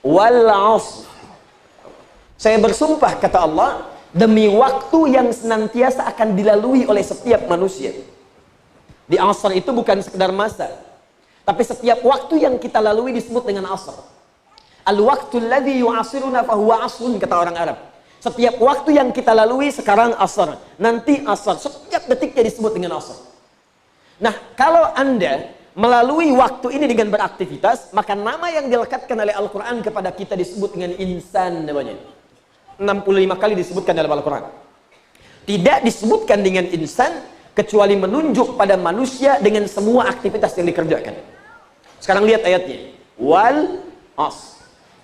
wal 'ashr. Saya bersumpah, kata Allah, demi waktu yang senantiasa akan dilalui oleh setiap manusia. Di asar itu bukan sekedar masa, tapi setiap waktu yang kita lalui disebut dengan asar. Al-waqtul ladzi yu'asiruna fahuwa asrun, kata orang Arab. Setiap waktu yang kita lalui sekarang asar, nanti asar, setiap detiknya disebut dengan asar. Nah, kalau Anda melalui waktu ini dengan beraktivitas, maka nama yang dilekatkan oleh Al-Quran kepada kita disebut dengan insan namanya. 65 kali disebutkan dalam Al-Quran. Tidak disebutkan dengan insan kecuali menunjuk pada manusia dengan semua aktivitas yang dikerjakan. Sekarang lihat ayatnya. Wal 'ashr.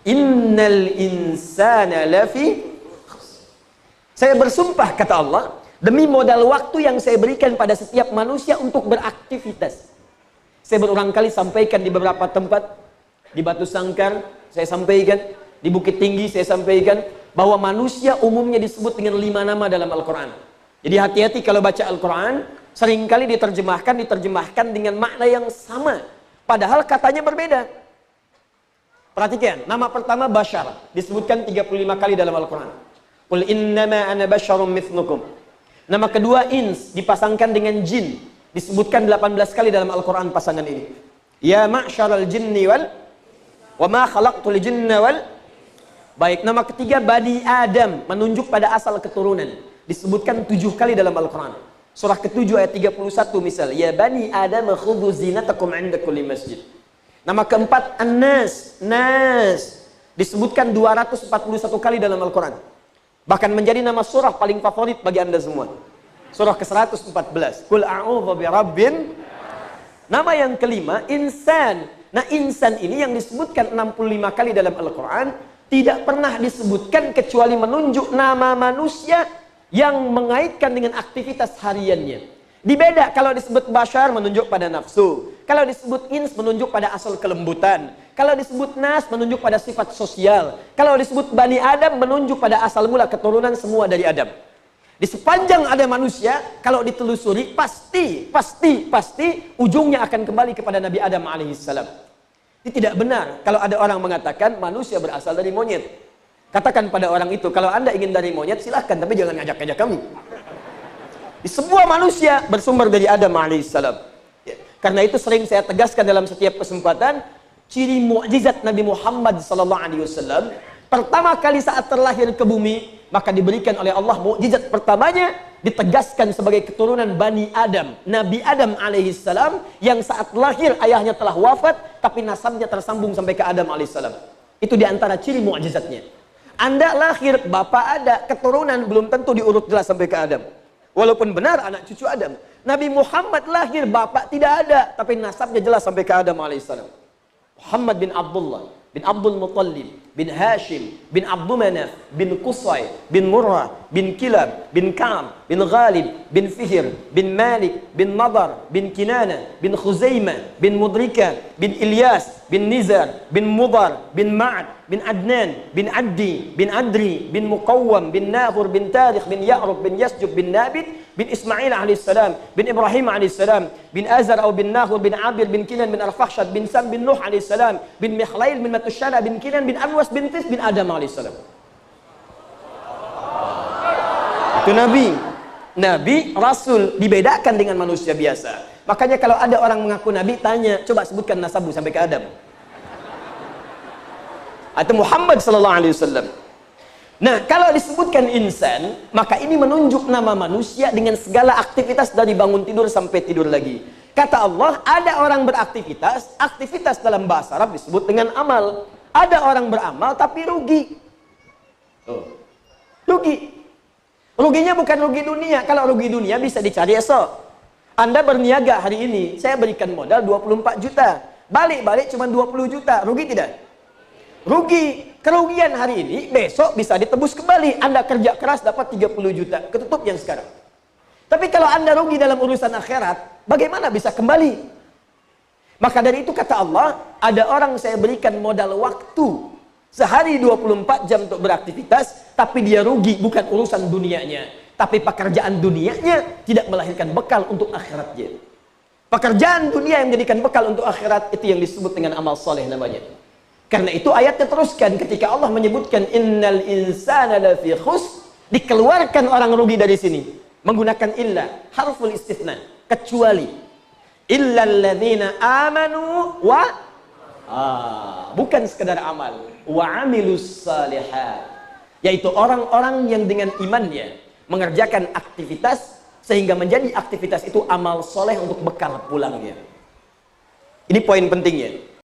Innal insana lafi khusr. Saya bersumpah, kata Allah, demi modal waktu yang saya berikan pada setiap manusia untuk beraktivitas. Saya berulang kali sampaikan di beberapa tempat, di Batu Sangkar saya sampaikan, di Bukit Tinggi saya sampaikan, bahwa manusia umumnya disebut dengan 5 nama dalam Al-Quran. Jadi hati-hati kalau baca Al-Quran, seringkali diterjemahkan dengan makna yang sama, padahal katanya berbeda. Perhatikan, nama pertama Bashar, disebutkan 35 kali dalam Al-Quran. Qul innama ana basyarum mithlukum. Nama kedua Ins, dipasangkan dengan Jin, disebutkan 18 kali dalam Al-Quran pasangan ini. Ya ma'syaral jinni wal wa ma khalaqtul jinna wal. Baik, nama ketiga Bani Adam, menunjuk pada asal keturunan, disebutkan 7 kali dalam Al-Quran. Surah ke-7 ayat 31 misal, ya Bani Adam khudhu zinatakum 'inda kulli masjid. Nama keempat An-Nas, Nas, disebutkan 241 kali dalam Al-Quran. Bahkan menjadi nama surah paling favorit bagi Anda semua. Surah ke-114, Qul a'udzu birabbin. Nama yang kelima Insan. Nah, insan ini yang disebutkan 65 kali dalam Al-Quran tidak pernah disebutkan kecuali menunjuk nama manusia yang mengaitkan dengan aktivitas hariannya. Dibeda, kalau disebut Bashar menunjuk pada nafsu, kalau disebut Ins menunjuk pada asal kelembutan, kalau disebut Nas menunjuk pada sifat sosial, kalau disebut Bani Adam menunjuk pada asal mula keturunan semua dari Adam. Di sepanjang ada manusia, kalau ditelusuri pasti ujungnya akan kembali kepada Nabi Adam alaihissalam. Ini tidak benar kalau ada orang mengatakan manusia berasal dari monyet. Katakan pada orang itu, kalau Anda ingin dari monyet silahkan, tapi jangan ngajak-ngajak kami. Di semua manusia bersumber dari Adam alaihissalam. Ya. Karena itu sering saya tegaskan dalam setiap kesempatan, ciri mukjizat Nabi Muhammad SAW, pertama kali saat terlahir ke bumi, maka diberikan oleh Allah mukjizat pertamanya, ditegaskan sebagai keturunan Bani Adam. Nabi Adam alaihissalam yang saat lahir ayahnya telah wafat, tapi nasabnya tersambung sampai ke Adam alaihissalam. Itu diantara ciri mukjizatnya. Anda lahir, bapak ada, keturunan belum tentu diurut jelas sampai ke Adam. Walaupun benar anak cucu Adam. Nabi Muhammad lahir, bapak tidak ada, tapi nasabnya jelas sampai ke Adam alaihissalam. Muhammad bin Abdullah, bin Abdul Muttalib, bin Hashim, bin Abdul Manaf, bin Qusay, bin Murrah, bin Kilab, bin Ka'ab, bin Ghalib, bin Fihr, bin Malik, bin Nadar, bin Kinana, bin Khuzaimah, bin Mudrika, bin Ilyas, bin Nizar, bin Mudar, bin Ma'ad, bin Adnan, bin Addi, bin Adri, bin Muqawwam, bin Nahur, bin Tarikh, bin Ya'rub, bin Yasjub, bin Nabit, bin Ismail alaihissalam, bin Ibrahim alaihissalam, bin Azar atau bin Nahur, bin Abir, bin Kinan, bin Arfakhshad, bin Sam, bin Nuh alaihissalam, bin Mikhlail, bin Matushana, bin Kinan, bin Anwas, bin Tis, bin Adam alaihissalam. Itu Nabi, Rasul, dibedakan dengan manusia biasa. Makanya kalau ada orang mengaku Nabi, tanya, coba sebutkan nasabu sampai ke Adam. Atau Muhammad sallallahu alaihi wasallam. Nah, kalau disebutkan insan, maka ini menunjuk nama manusia dengan segala aktivitas dari bangun tidur sampai tidur lagi. Kata Allah, ada orang beraktivitas, aktivitas dalam bahasa Arab disebut dengan amal. Ada orang beramal tapi rugi. Rugi. Ruginya bukan rugi dunia. Kalau rugi dunia bisa dicari esok. Anda berniaga hari ini, saya berikan modal 24 juta. Balik-balik cuma 20 juta. Rugi tidak? Rugi. Kerugian hari ini, besok bisa ditebus kembali. Anda kerja keras dapat 30 juta. Ketutup yang sekarang. Tapi kalau Anda rugi dalam urusan akhirat, bagaimana bisa kembali? Maka dari itu kata Allah, ada orang saya berikan modal waktu. Sehari 24 jam untuk beraktivitas, tapi dia rugi bukan urusan dunianya. Tapi pekerjaan dunianya tidak melahirkan bekal untuk akhiratnya. Pekerjaan dunia yang menjadikan bekal untuk akhirat, itu yang disebut dengan amal soleh namanya. Karena itu ayatnya teruskan ketika Allah menyebutkan innal insana lafi khusr, dikeluarkan orang rugi dari sini menggunakan illa, harful istitsna, kecuali illal ladzina amanu wa bukan sekedar amal, wa amilus salihat, yaitu orang-orang yang dengan imannya mengerjakan aktivitas sehingga menjadi aktivitas itu amal soleh untuk bekal pulangnya. Ini poin pentingnya.